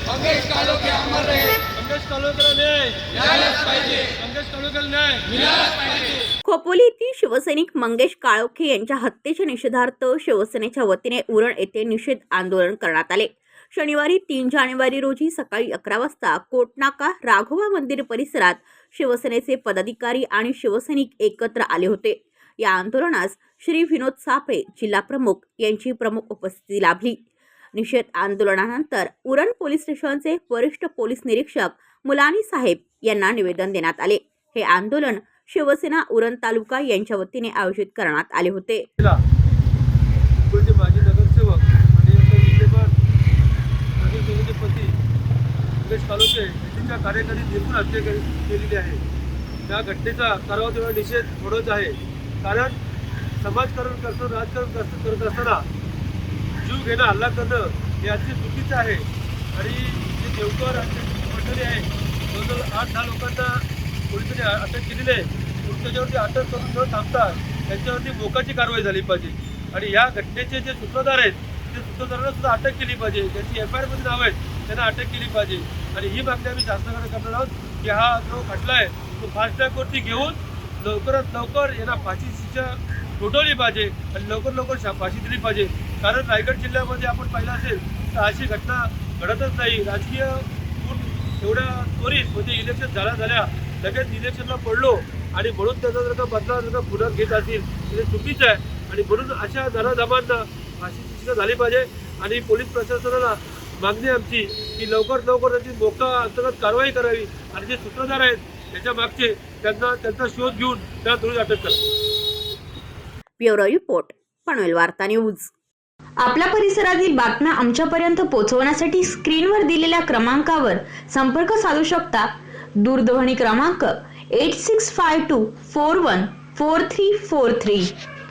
मंगेश कालोखे अमर रहे. मंगेश कालोखेला न्याय मिळालाच पाहिजे. मंगेश कालोखेला न्याय मिळालाच पाहिजे. खोपोली येथील शिवसैनिक मंगेश काळोखे यांच्या हत्येच्या निषेधार्थ शिवसेनेच्या वतीने उरण येथे निषेध आंदोलन करण्यात आले. शनिवारी 3 जानेवारी रोजी सकाळी 11 वाजता कोटनाका राघोबा मंदिर परिसरात शिवसेनेचे पदाधिकारी आणि शिवसैनिक एकत्र आले होते. या आंदोलनास श्री विनोद सापळे जिल्हा प्रमुख यांची प्रमुख उपस्थिती लाभली. निषेध आंदोलनानंतर उरण पोलीस स्टेशनचे वरिष्ठ पोलीस निरीक्षक मुलानी साहेब यांना निवेदन देण्यात आले. हे आंदोलन शिवसेना उरण तालुका यांच्या वतीने आयोजित करण्यात आले होते. माजी नगरसेवक आणि विद्यमान नगरसेवकाचे पती मंगेश कालोखे यांच्या कार्यकारी निर्गुण हत्या केलेली आहे. त्या घटनेचा सर्वत्र निषेध होत आहे. कारण समाजकारण करतो, राजकारण करत असताना जीव घेणं, हल्ला करणं हे अति चुकीचं आहे. आणि जे देवकर मंडळी आहे, जवळजवळ 8-10 लोकांना पोलिसांनी अटक केलेली आहे. त्याच्यावरती अटक करून न थांबता त्यांच्यावरती मोकाची कारवाई झाली पाहिजे. आणि या घटनेचे जे सूत्रधार आहेत ते सूत्रधारांना सुद्धा अटक केली पाहिजे. ज्यांची FIR मध्ये नाव आहेत त्यांना अटक केली पाहिजे. आणि ही मागणी आम्ही शासनाकडे करणार आहोत की हा जो खटला आहे तो फास्ट ट्रॅकवरती घेऊन लवकरात लवकर यांना फाशी शिक्षा ठोठवली पाहिजे आणि लवकर फाशी दिली पाहिजे. कारण रायगड जिल्ह्यामध्ये आपण पाहिलं असेल तर अशी घटना घडतच नाही. राजकीय एवढ्या त्वरित म्हणजे इलेक्शन झाल्या लगेच इलेक्शनला पडलो आणि म्हणून त्याचा जर का बदला जर का पुन्हा घेत असतील तर ते चुकीचं आहे. आणि म्हणून अशा नराधमांना फाशी शिक्षा झाली पाहिजे. आणि पोलीस प्रशासनाला मागणी आमची की लवकर त्यांची मोका अंतर्गत कारवाई करावी आणि जे सूत्रधार आहेत त्याच्या मागचे त्यांचा शोध घेऊन त्या त्वरित अटक करा. ब्युरो रिपोर्ट पनवेल वार्ता न्यूज. आपल्या परिसरातील बातम्या आमच्यापर्यंत पोहोचवण्यासाठी स्क्रीनवर दिलेल्या क्रमांकावर संपर्क साधू शकता. दूरध्वनी क्रमांक 8652414343.